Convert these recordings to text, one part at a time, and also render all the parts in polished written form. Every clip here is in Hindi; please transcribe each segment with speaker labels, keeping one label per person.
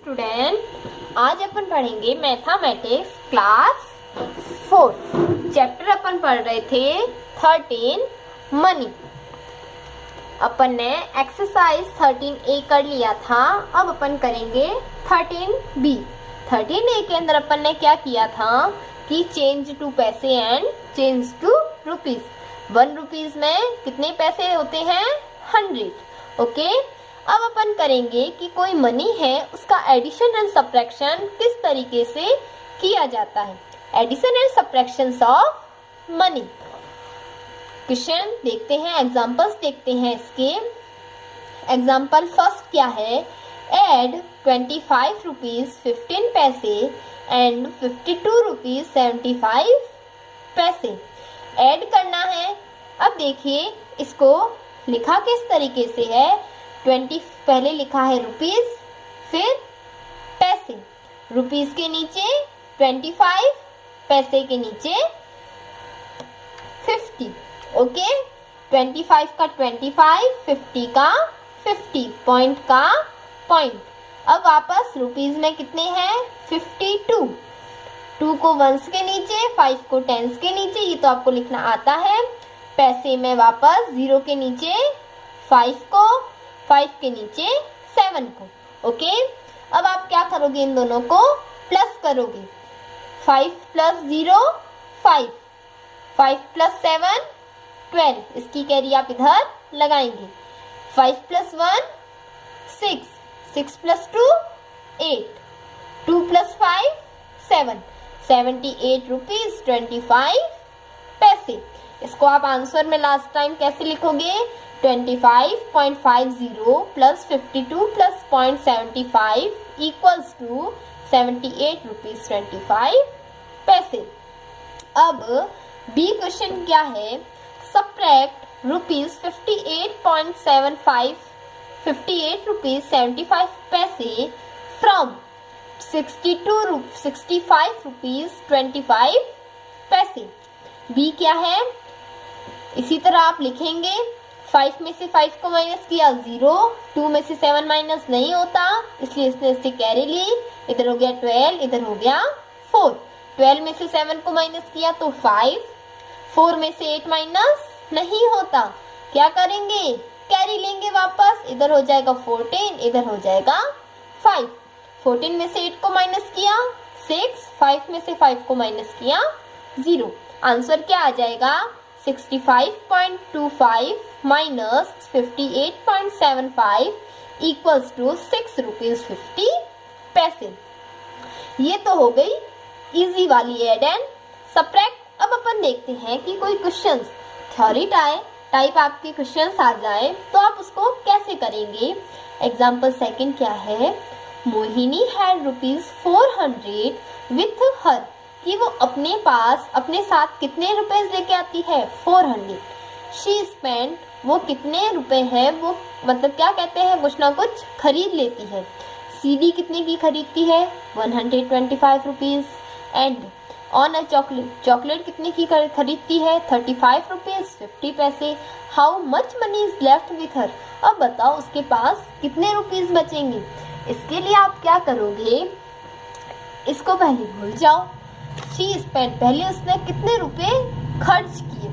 Speaker 1: स्टूडेंट, आज अपन पढ़ेंगे मैथमेटिक्स क्लास 4। चैप्टर अपन पढ़ रहे थे 13 मनी। अपन ने एक्सरसाइज 13A कर लिया था। अब अपन करेंगे 13B। 13A के अंदर अपन ने क्या किया था कि चेंज टू पैसे and change to rupees. 1 rupees में कितने पैसे होते हैं? 100। ओके। अब अपन करेंगे कि कोई मनी है उसका एडिशन एंड सब्ट्रैक्शन किस तरीके से किया जाता है। Addition and subtraction of money. Question देखते हैं, एग्जांपल्स देखते हैं इसके। एग्जांपल फर्स्ट क्या है? एड 25 रुपीज 15 पैसे एंड 52 रुपीज 75 पैसे। ऐड करना है। अब देखिए इसको लिखा किस तरीके से है। 20 पहले लिखा है रुपीज, फिर पैसे। रुपीज के नीचे 25, पैसे के नीचे 50। ओके। 25 का 25, 50 का 50, पॉइंट का पॉइंट। अब वापस रुपीज में कितने हैं? 52। 2 को वंस के नीचे, 5 को टेंस के नीचे, ये तो आपको लिखना आता है। पैसे में वापस 0 के नीचे 5 को, 5 के नीचे 7 को। ओके। अब आप क्या करोगे? इन दोनों को प्लस करोगे। 5 प्लस 0 5, 5 प्लस 7 12। इसकी कैरी आप इधर लगाएंगे। 5 प्लस 1 6, 6 प्लस 2 8, 2 प्लस 5 7, 78 रुपीज 25 पैसे। इसको आप आंसर में लास्ट टाइम कैसे लिखोगे? 25.50 plus 52 plus 0.75 equals to 78 rupees 25 पैसे। अब बी क्वेश्चन क्या है? सब्ट्रैक्ट रुपीज 58.75 58 रुपीज 75 पैसे फ्रॉम 65 रुपीज 25 पैसे। बी क्या है? इसी तरह आप लिखेंगे। 5 में से 5 को माइनस किया 0, 2 में से 7 माइनस नहीं होता, इसलिए इसने इससे कैरी ली। इधर हो गया 12, इधर हो गया 4। 12 में से 7 को माइनस किया तो 5, 4 में से 8 माइनस नहीं होता, क्या करेंगे? कैरी लेंगे वापस। इधर हो जाएगा 14, इधर हो जाएगा 5। 14 में से 8 को माइनस किया 6, 5 में से 5 को माइनस किया 0। आंसर क्या आ जाएगा? 65.25 माइनस 58.75 इक्वल्स टू 6 रुपीज 50 पैसे। ये तो हो गई इजी वाली एड एंड सब्ट्रैक्ट। अब अपन देखते हैं कि कोई क्वेश्चंस थ्योरी टाइप आपके क्वेश्चंस आ जाए तो आप उसको कैसे करेंगे। एग्जाम्पल सेकंड क्या है? Mohini had rupees 400 with her, कि वो अपने साथ कितने रुपए लेके आती है? 400। शी स्पेंट, वो कितने रुपए हैं, वो मतलब क्या कहते हैं, कुछ ना कुछ खरीद लेती है। सीडी कितने की खरीदती है? 125 rupees. And on a chocolate कितने की खरीदती है? 35 रुपीज 50 पैसे। How much money is left with her, अब बताओ उसके पास कितने रुपीज बचेंगे। इसके लिए आप क्या करोगे? इसको पहले भूल जाओ। शी स्पेंट, पहले उसने कितने रुपए खर्च किए?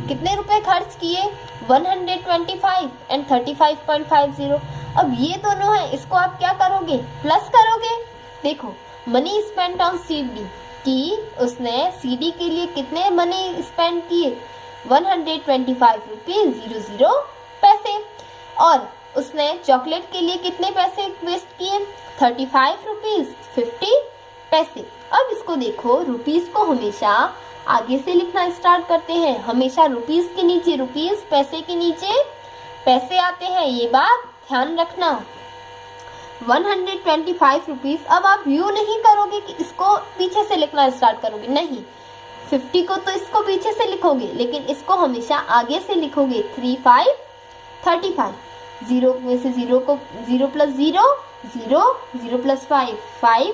Speaker 1: कितने रुपए खर्च किए? 125 एंड 35.50। अब ये दोनों है, इसको आप क्या करोगे? प्लस करोगे। देखो, मनी स्पेंट ऑन सीडी, कि उसने सीडी के लिए कितने मनी स्पेंड किए? 125 रुपीज 00 पैसे। और उसने चॉकलेट के लिए कितने पैसे वेस्ट किए? 35 रुपीज 50 पैसे। अब इसको देखो, रुपीज को हमेशा आगे से लिखना स्टार्ट करते हैं। हमेशा रुपीज के नीचे रुपीज, पैसे के नीचे पैसे आते हैं, ये बात ध्यान रखना। 125 रुपीज। अब आप यू नहीं करोगे कि इसको पीछे से लिखना स्टार्ट करोगे, नहीं। 50 को तो इसको पीछे से लिखोगे, लेकिन इसको हमेशा आगे से लिखोगे। 3 5 35। 0 में से 0 को 0 प्लस 0 0, 0 प्लस 5 5,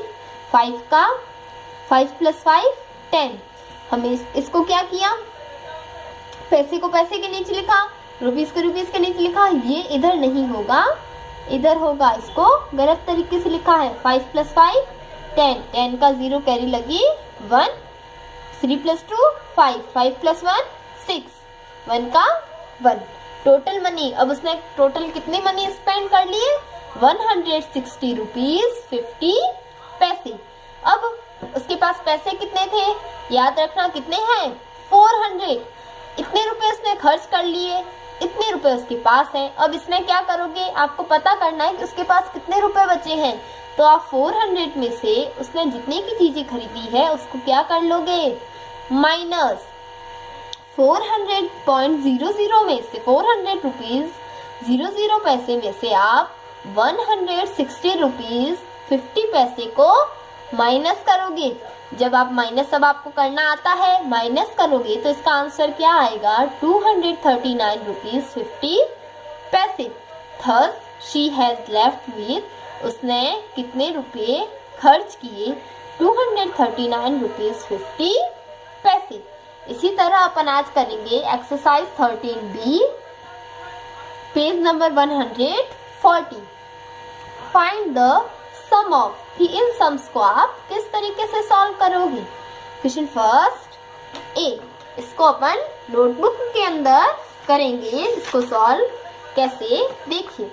Speaker 1: 5 का 5 प्लस 5 10। हमें इसको क्या किया? पैसे को पैसे के नीचे लिखा, रुपीज को रुपीज के नीचे लिखा। ये इधर नहीं होगा, इधर होगा, इसको गलत तरीके से लिखा है। 5 + 5 10, 10 का 0 कैरी लगी 1, 3 + 2 5, 5 + 1 6, 1 का 1। टोटल मनी, अब उसने टोटल कितने मनी स्पेंड कर लिए? 160 रुपीज 50 पैसे। अब उसके पास पैसे कितने थे? याद रखना कितने हैं? 400। इतने रुपए उसने खर्च कर लिए, इतने रुपए उसके पास हैं। अब इसमें क्या करोगे? आपको पता करना है कि उसके पास कितने रुपए बचे हैं। तो आप 400 में से उसने जितने की चीजें खरीदी है उसको क्या कर लोगे? माइनस 400.00 में से 400 रुपीज 00 पैसे में से आप 160 रुपीज 50 पैसे को माइनस करोगे। जब आप माइनस, अब आपको करना आता है, माइनस करोगे तो इसका आंसर क्या आएगा? 239 रुपीज 50 पैसे। Thus she has left with, उसने कितने रुपए खर्च किए? 239 रुपीज 50 पैसे। इसी तरह अपन आज करेंगे exercise 13B, page number 140। Find the sum of, इन सम्स को आप किस तरीके से सॉल्व करोगे? क्वेश्चन फर्स्ट ए, इसको अपन नोटबुक के अंदर करेंगे। इसको सॉल्व कैसे, देखिए।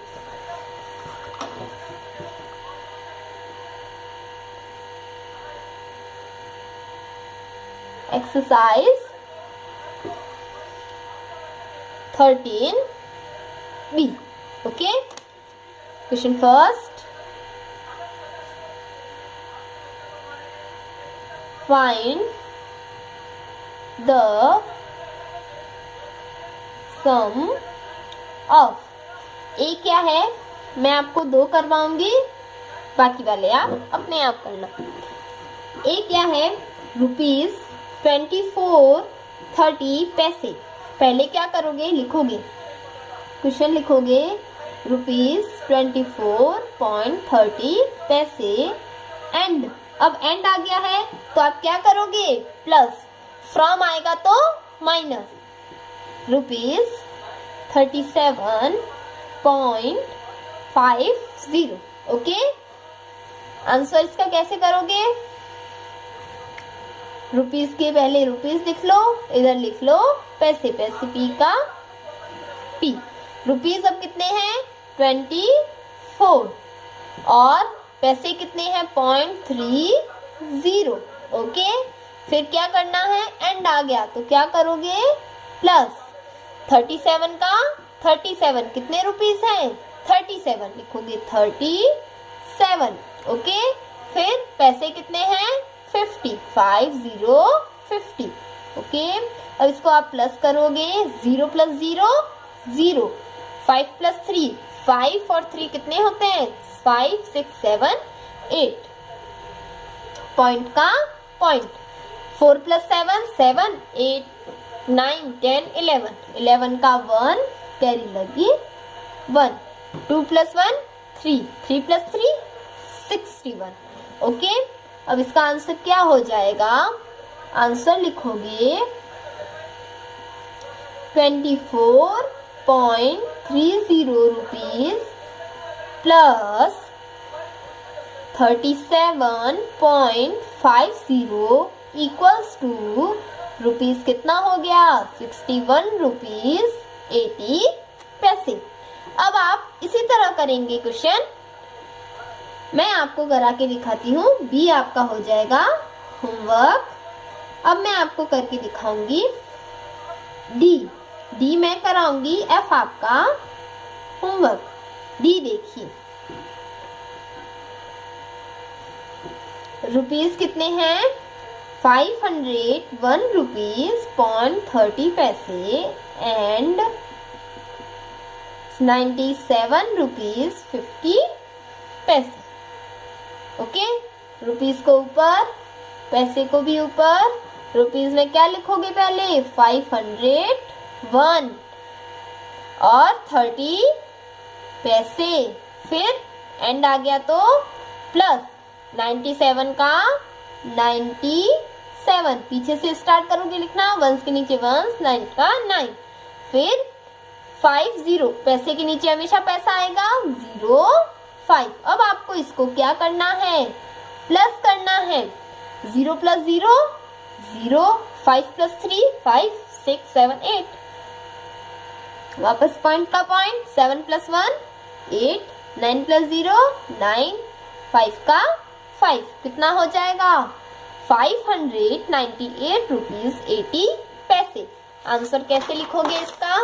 Speaker 1: एक्सरसाइज 13B, ओके। Question first, find the sum of. A क्या है? मैं आपको 2 करवाऊंगी, बाकी वाले आप अपने आप करना। ए क्या है? रुपीज 24.30 पैसे। पहले क्या करोगे? लिखोगे, क्वेश्चन लिखोगे रुपीज 24.30 पैसे एंड, अब एंड आ गया है तो आप क्या करोगे? प्लस, फ्रॉम आएगा तो माइनस, रुपीज 37.50। ओके, आंसर इसका कैसे करोगे? रुपीज के पहले रुपीज लिख लो, इधर लिख लो पैसे, पैसे पी का पी। रुपीज अब कितने हैं? 24 और पैसे कितने हैं? 0.30। ओके, फिर क्या करना है? एंड आ गया तो क्या करोगे? प्लस 37 का 37 कितने रुपीज हैं? 37 लिखोगे 37। ओके, फिर पैसे कितने हैं? 50 50। ओके, अब इसको आप प्लस करोगे, 0 + 0 0, 5 + 3 5 और 3 कितने होते हैं? 5 6 7 8, पॉइंट का पॉइंट। 4 + 7 7 8 9 10 11, 11 का 1 कैरी लगी 1, 2 + 1 3, 3 + 3 61। ओके, अब इसका आंसर क्या हो जाएगा? आंसर लिखोगे 24.30 rupees plus 37.50 equals to rupees कितना हो गया? 61 रुपीज 80 पैसे। अब आप इसी तरह करेंगे क्वेश्चन, मैं आपको करा के दिखाती हूँ। बी आपका हो जाएगा होमवर्क। अब मैं आपको करके दिखाऊंगी डी मैं कराऊंगी, एफ आपका होमवर्क। डी देखिए, रुपीज कितने हैं? 501 रुपीज 30 पैसे एंड 97 रुपीज 50 पैसे। ओके, रुपीज को ऊपर, पैसे को भी ऊपर। रुपीज में क्या लिखोगे? पहले 501 और 30 पैसे, फिर एंड आ गया तो प्लस 97 का 97, पीछे से स्टार्ट करोगे लिखना, 1 के नीचे 1, 9 का 9, फिर 50, पैसे के नीचे हमेशा पैसा आएगा 05। अब आपको इसको क्या करना है, प्लस करना है। 0 + 0 0, 5 + 3 5, 6 7 8, वापस पॉइंट का पॉइंट, 7 + 1 8, 9 + 0 9, 5 का 5, कितना हो जाएगा 598 रुपीज 80 पैसे। आंसर कैसे लिखोगे इसका,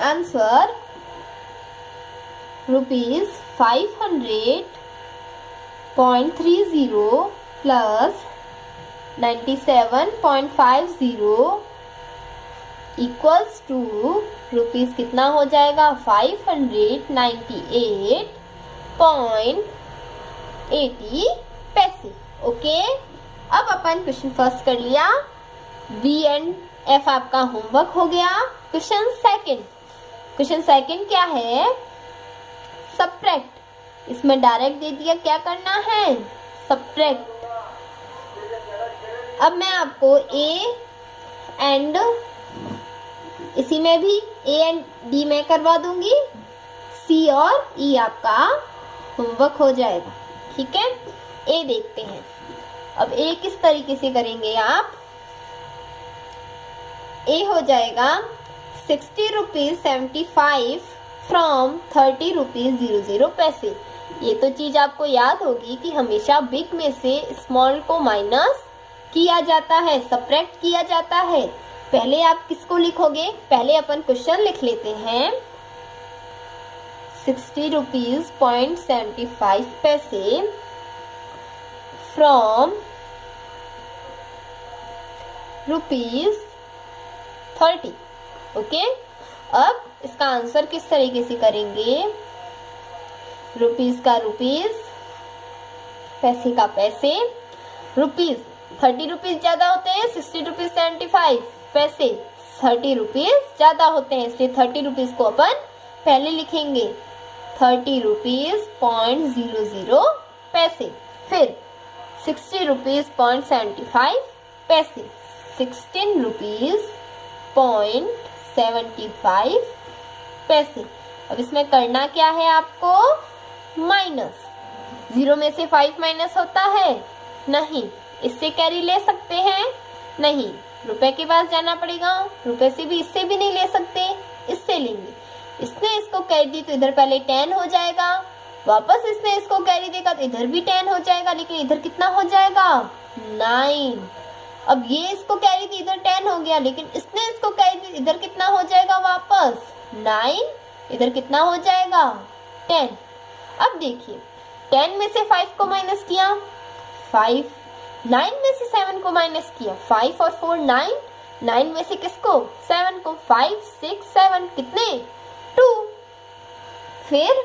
Speaker 1: answer ₹500.30 plus 97.50 equals to rupees कितना हो जाएगा 598.80 पैसे। ओके, अब अपन क्वेश्चन फर्स्ट कर लिया, बी एंड एफ आपका होमवर्क हो गया। क्वेश्चन सेकंड क्या है, सब्ट्रैक्ट। इसमें डायरेक्ट दे दिया, क्या करना है सब्ट्रैक्ट। अब मैं आपको ए एंड इसी में भी ए एंड डी में करवा दूंगी, सी और ई आपका होमवर्क हो जाएगा। ठीक है, ए देखते हैं। अब ए किस तरीके से करेंगे आप, ए हो जाएगा 60 रुपीज 75 फ्रॉम 30 रुपीज 00 पैसे। ये तो चीज आपको याद होगी कि हमेशा बिग में से स्मॉल को माइनस किया जाता है, सब्ट्रैक्ट किया जाता है। पहले आप किसको लिखोगे, पहले अपन क्वेश्चन लिख लेते हैं। 60 रुपीज 0.75 पैसे फ्रॉम रुपीज 30। ओके, अब इसका आंसर किस तरीके से करेंगे, रुपीज का रुपीज, पैसे का पैसे। रुपीज 30 रुपीज ज्यादा होते हैं, 60 रुपीज 75 पैसे 30 रुपीज ज्यादा होते हैं, इसलिए 30 रुपीज को अपन पहले लिखेंगे 30 रुपीज 0.00 पैसे। फिर 60 रुपीज 0.75 पैसे, 16 रुपीज 0.75 पैसे। अब इसमें करना क्या है आपको, माइनस। 0 में से 5 माइनस होता है, नहीं। इससे कैरी ले सकते हैं, नहीं। रुपए के पास जाना पड़ेगा, रुपए से भी, इससे भी नहीं ले सकते, इससे लेंगे। इसने इसको कैरी दी तो इधर पहले 10 हो जाएगा, वापस इसने इसको कैरी देगा तो इधर भी 10 हो जाएगा, लेकिन इधर कितना हो जाएगा 9। अब ये इसको कैरी दी, इधर 10 हो गया, लेकिन इसने इसको कैरी दी, इधर कितना हो जाएगा वापस 9, इधर कितना हो जाएगा 10। अब देखिए 10 में से 5 को माइनस किया 5, 9 में से 7 को माइनस किया 5 और 4 9, 9 में से किसको 7 को, 5 6 7 कितने 2। फिर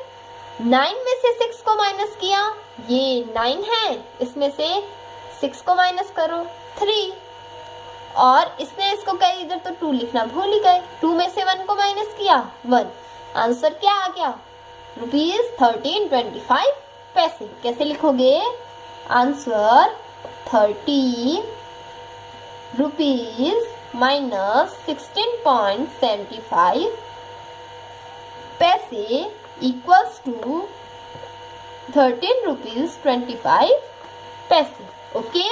Speaker 1: 9 में से 6 को माइनस किया, ये 9 है, इसमें से 6 को माइनस करो 3, और इसने इसको कह इधर तो 2 लिखना भूल ही गए, 2 में से 1 को माइनस किया 1। आंसर क्या आ गया, रुपीज 13.25 पैसे। कैसे लिखोगे, आंसर 30 रुपीज माइनस 16.75 पैसे इक्वल्स टू 13 रुपीज 25 पैसे। ओके,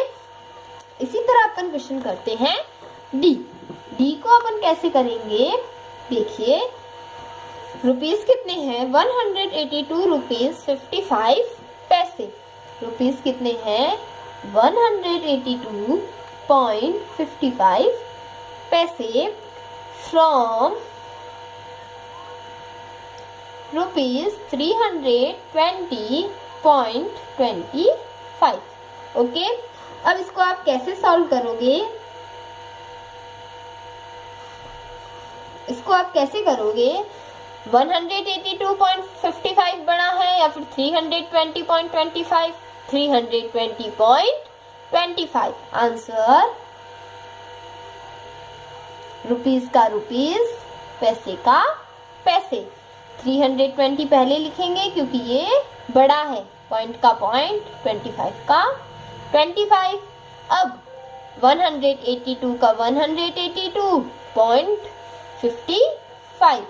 Speaker 1: इसी तरह अपन क्वेश्चन करते हैं डी। डी को अपन कैसे करेंगे, देखिए रुपीज कितने हैं 182 रुपीज 55 पैसे। रुपीज कितने हैं 182.55 पैसे फ्रॉम रुपीज 320.25। ओके, अब इसको आप कैसे सॉल्व करोगे, इसको आप कैसे करोगे, 182.55 बड़ा है या फिर 320.25, 320.25। आंसर रुपीज का रुपीज, पैसे का पैसे। 320 पहले लिखेंगे क्योंकि ये बड़ा है, पॉइंट का पॉइंट, 25 का 25। अब 182 का 182.55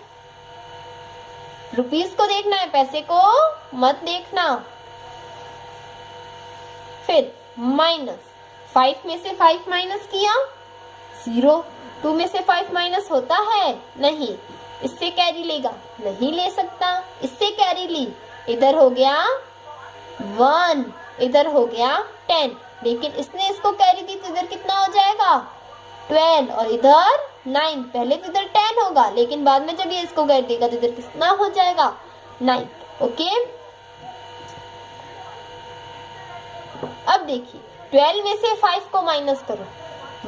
Speaker 1: रुपीस को देखना है, पैसे को मत देखना। फिर माइनस, 5 में से 5 माइनस किया 0, 2 में से 5 माइनस होता है नहीं, इससे कैरी लेगा नहीं ले सकता, इससे कैरी ली, इधर हो गया 1, इधर हो गया 10, लेकिन इसने इसको कैरी दी तो इधर कितना हो जाएगा 12 और इधर 9। पहले तो इधर 10 होगा लेकिन बाद में जब ये इसको कैरी देगा तो इधर कितना हो जाएगा 9। ओके, अब देखिए 12 में से 5 को माइनस करो,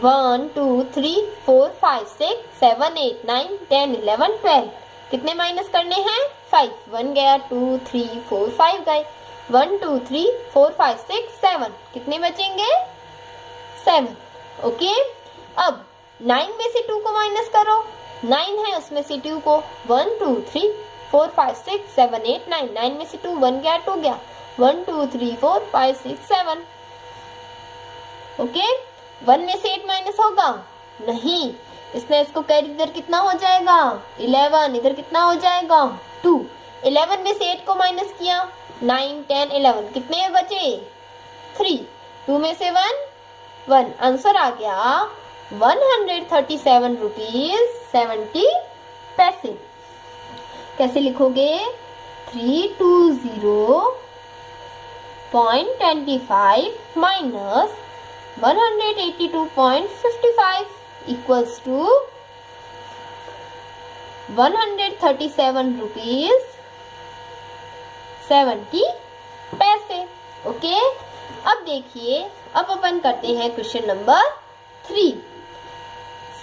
Speaker 1: 1 2 3 4 5 6 7 8 9 10 11 12, कितने माइनस करने हैं 5, 1 गया 2 3 4 5 गए, 1 2 3 4 5 6 7, कितने बचेंगे 7। ओके, अब 9 में से 2 को माइनस करो, 9 है उसमें से 2 को, 1 2 3 4 5 6 7 8 9, 9 में से 2, 1 गया 2 गया, 1 2 3 4 5 6 7। ओके, 1 में से 8 माइनस होगा नहीं, इसने इसको कैरी, इधर कितना हो जाएगा 11, इधर कितना हो जाएगा 2, 11 में से 8 को माइनस किया 9 10 11, कितने बचे 3, 2 में से 1, आंसर आ गया 137 रुपीज 70 पैसे। कैसे लिखोगे 320.25 माइनस 182.55 इक्वल्स टू 137 रुपीज 70 पैसे। ओके, अब देखिए, अब अपन करते हैं क्वेश्चन नंबर 3।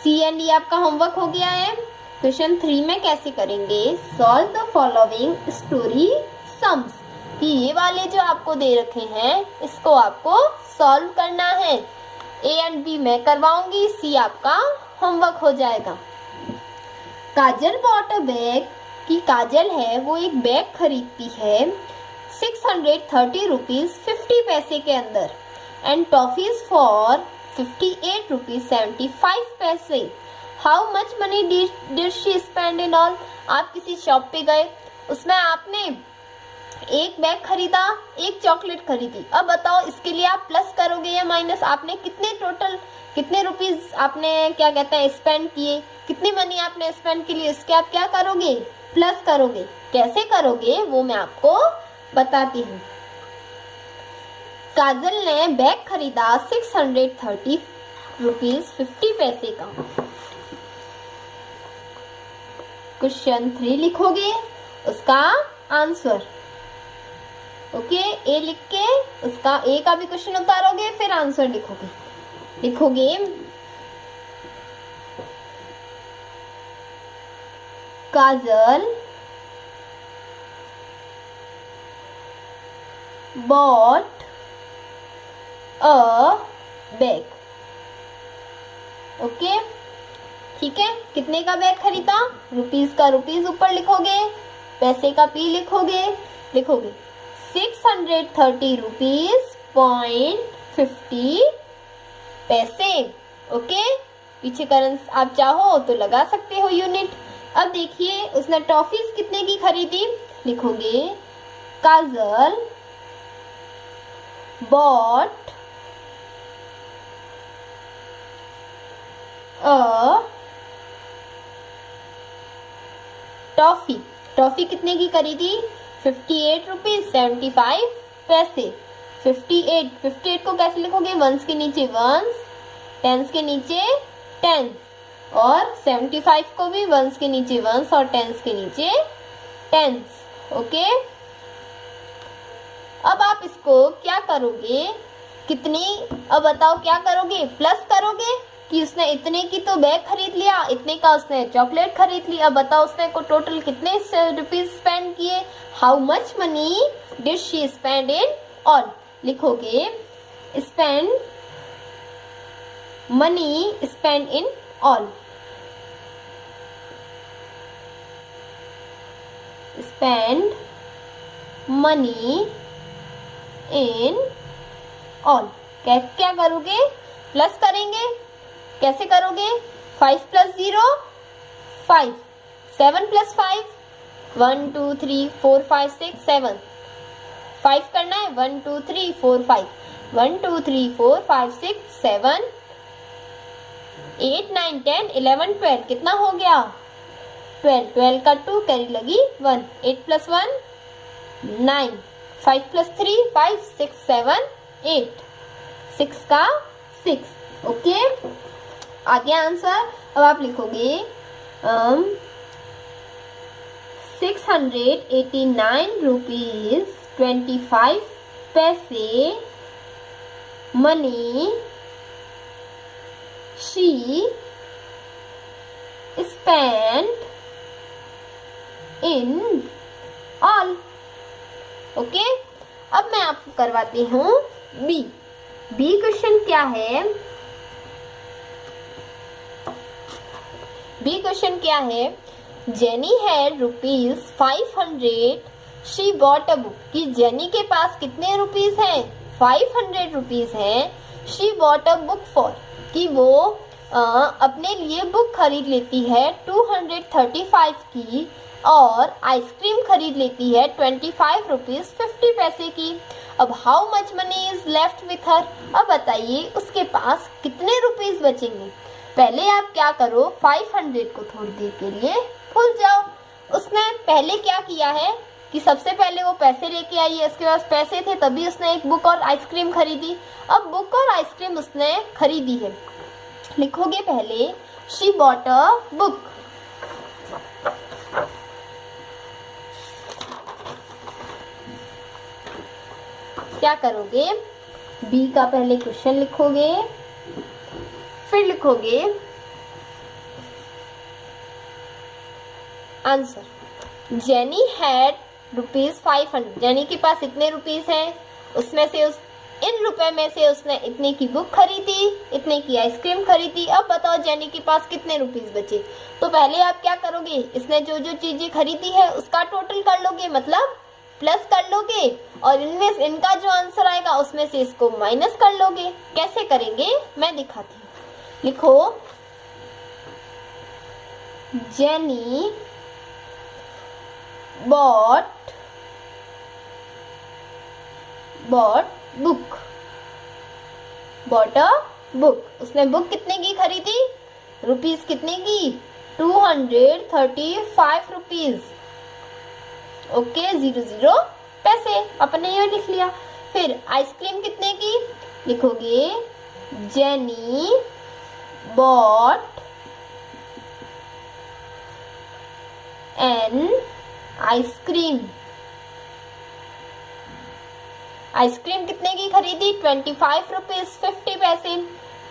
Speaker 1: सी एंड ई आपका होमवर्क हो गया है। क्वेश्चन 3 में कैसे करेंगे, solve the following story sums, कि ये वाले जो आपको दे रखे हैं इसको आपको सॉल्व करना है। ए एंड बी मैं करवाऊंगी, सी आपका होमवर्क हो जाएगा। काजल बॉट अ बैग, कि काजल है वो एक बैग खरीदती है 630 रुपीज 50 पैसे के अंदर एंड टॉफीज फॉर 58 रुपीज 75 पैसे। How much money did she spend in all. आप किसी शॉप पे गए, उसमें आपने एक बैग खरीदा, एक चॉकलेट खरीदी, अब बताओ इसके लिए आप प्लस करोगे या माइनस, आपने कितने टोटल कितने रुपीस आपने क्या कहते हैं स्पेंड किए, कितनी मनी आपने स्पेंड के लिए, इसके आप क्या करोगे प्लस करोगे। कैसे करोगे वो मैं आपको बताती हूँ। काजल ने बैग खरीदा 630 रुपीज 50 पैसे का। क्वेश्चन 3 लिखोगे, उसका आंसर। ओके, ए लिख के उसका ए का भी क्वेश्चन उतारोगे, फिर आंसर लिखोगे काजल bought a bag। ओके, ठीक है, कितने का बैग खरीदा, रुपीस का रुपीस ऊपर लिखोगे, पैसे का पी लिखोगे 630 रुपीज .50 पैसे। ओके, पीछे करंस आप चाहो तो लगा सकते हो यूनिट। अब देखिए उसने टॉफीज कितने की खरीदी, लिखोगे काजल bought a टॉफी। टॉफी कितने की खरीदी 58 रुपीज 75 पैसे। 58 को कैसे लिखोगे, वंस के नीचे वंस, टेंस के नीचे टेंस, और 75 को भी वंस के नीचे वंस और टेंस के नीचे टेंस। ओके, अब आप इसको क्या करोगे, कितनी, अब बताओ क्या करोगे, प्लस करोगे कि उसने इतने की तो बैग खरीद लिया, इतने का उसने चॉकलेट खरीद लिया। अब बताओ उसने को टोटल कितने रुपीज स्पेंड किए, how much money did she spend in all. लिखोगे spend money spend in all, spend money in all. क्या करोगे, प्लस करेंगे, कैसे करोगे? 5 + 0 5, 7 + 5 1 2 3 4 5 6 7, 5 करना है, 1 2 3 4 5, 1 2 3 4 5 6 7 8 9 10 11 12, कितना हो गया? 12, 12 का 2 कैरी लगी 1, 8 + 1 9, 5 + 3 5 6 7 8, 6 का 6। ओके, आ गया आंसर। अब आप लिखोगे 689 रुपीज 25 पैसे money she spent in all। Okay, अब मैं आपको करवाती हूँ बी। बी क्वेश्चन क्या है? बी क्वेश्चन क्या है? Jenny had ₹500 she bought a book. कि जेनी के पास कितने रुपीस हैं? 500 रुपीस हैं। She bought a book for, कि वो अपने लिए बुक खरीद लेती है 235 की, और आइसक्रीम खरीद लेती है 25 रुपीज 50 पैसे की। अब how much money is left with her? अब बताइए उसके पास कितने रुपीस बचेंगे। पहले आप क्या करो, 500 को थोड़ी देर के लिए भूल जाओ। उसने पहले क्या किया है कि सबसे पहले वो पैसे लेके आई है, उसके पास पैसे थे तभी उसने एक बुक और आइसक्रीम खरीदी। अब बुक और आइसक्रीम उसने खरीदी है, लिखोगे पहले शी बॉट अ बुक। क्या करोगे? बी का पहले क्वेश्चन लिखोगे, फिर लिखोगे आंसर। Jenny had ₹500। जेनी के पास इतने रुपीस हैं, उसमें से इन रुपए में से उसने इतने की बुक खरीदी, इतने की आइसक्रीम खरीदी। अब बताओ जेनी के पास कितने रुपीस बचे। तो पहले आप क्या करोगे, इसने जो जो चीजें खरीदी है उसका टोटल कर लोगे, मतलब प्लस कर लोगे, और इनमें इनका जो आंसर आएगा उसमें से इसको माइनस कर लोगे। कैसे करेंगे मैं दिखाती हूँ। लिखो Jenny bought book. Bought a book, उसने बुक कितने की खरीदी? रुपीस कितने की? 235 रुपीज। ओके, 00 पैसे, अपने ये लिख लिया। फिर आइसक्रीम कितने की? लिखोगे jenny bot an ice cream. Ice cream कितने की खरीदी? 25 रुपीज 50 पैसे।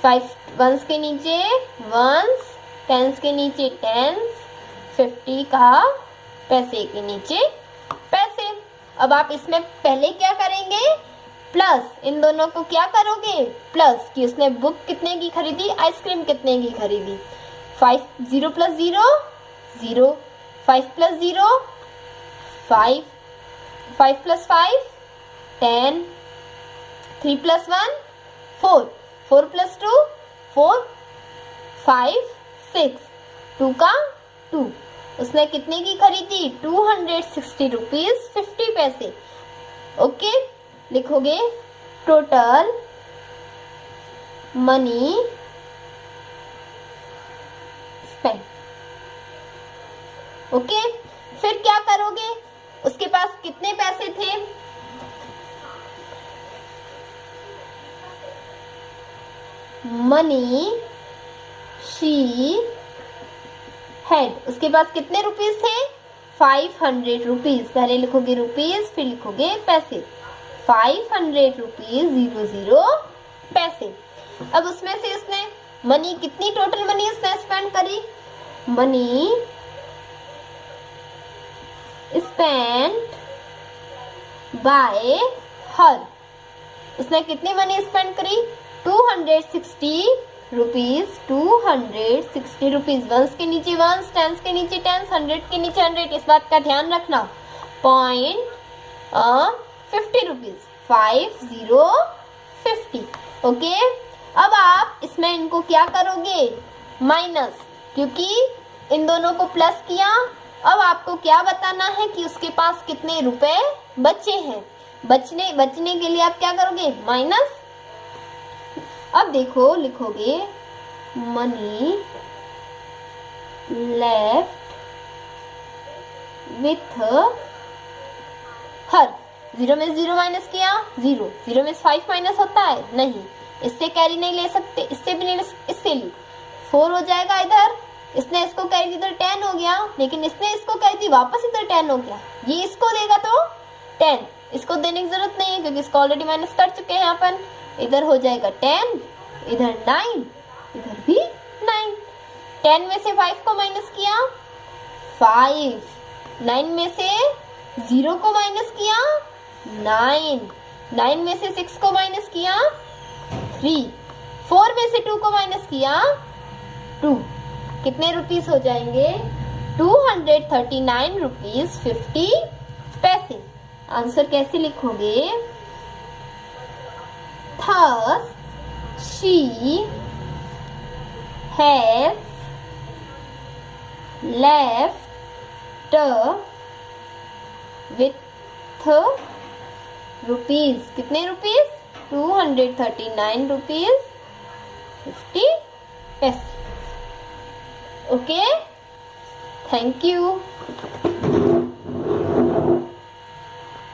Speaker 1: 5 वंस के नीचे वंस, टेंस के नीचे टेंस, 50 का पैसे के नीचे पैसे। अब आप इसमें पहले क्या करेंगे? प्लस, इन दोनों को क्या करोगे? प्लस, कि उसने बुक कितने की खरीदी, आइसक्रीम कितने की खरीदी। 5 0 + 0 0, 5 + 0 5, 5 + 5 10, 3 + 1 4, 4 + 2 4, 5 6, 2 का 2। उसने कितने की खरीदी? 260 रुपीज 50 पैसे। ओके, लिखोगे टोटल मनी स्पेंड। ओके, फिर क्या करोगे? उसके पास कितने पैसे थे? मनी शी हैड, उसके पास कितने रुपीस थे? 500 रुपीज। पहले लिखोगे रुपीज, फिर लिखोगे पैसे। 500 रुपीज 00 पैसे। अब उसमें से उसने मनी कितनी, टोटल मनी उसने स्पेंड करी? मनी स्पेंड बाय हर, उसने कितनी मनी स्पेंड करी? 260 रुपीज। 260 रुपीज। वंस के नीचे वंस, टेंस के नीचे टेंस, 100 के नीचे 100। इस बात का ध्यान रखना। 50 रुपीज 50 50। ओके, अब आप इसमें इनको क्या करोगे, माइनस, क्योंकि इन दोनों को प्लस किया। अब आपको क्या बताना है कि उसके पास कितने रुपए बचे हैं। बचने के लिए आप क्या करोगे, माइनस। अब देखो लिखोगे मनी लेफ्ट विथ हर। 0 में 0 माइनस किया, 0, 0 में 5 माइनस होता है, नहीं, इससे कैरी नहीं ले सकते, इससे भी नहीं ले सकते, इससे ली 4 हो जाएगा इधर। इसने इसको कैरी इधर 10 हो गया, लेकिन इसने इसको कैरी दी वापस इधर 10 हो गया। ये इसको देगा तो 10, इसको देने की जरूरत नहीं है क्योंकि इसको ऑलरेडी माइनस कर चुके हैं अपन। इधर हो जाएगा 10, इधर 9, इधर भी 9। 10 में से 5 को माइनस किया 5, 9 में से 0 को माइनस किया 9, 9 में से 6 को माइनस किया 3, 4 में से 2 को माइनस किया 2। कितने रुपीस हो जाएंगे, 239 रुपीज 50 पैसे। आंसर कैसे लिखोगे, thus she has left with rupees, कितने रुपीज, 239 रुपीज 50 पैसे। Okay, thank you.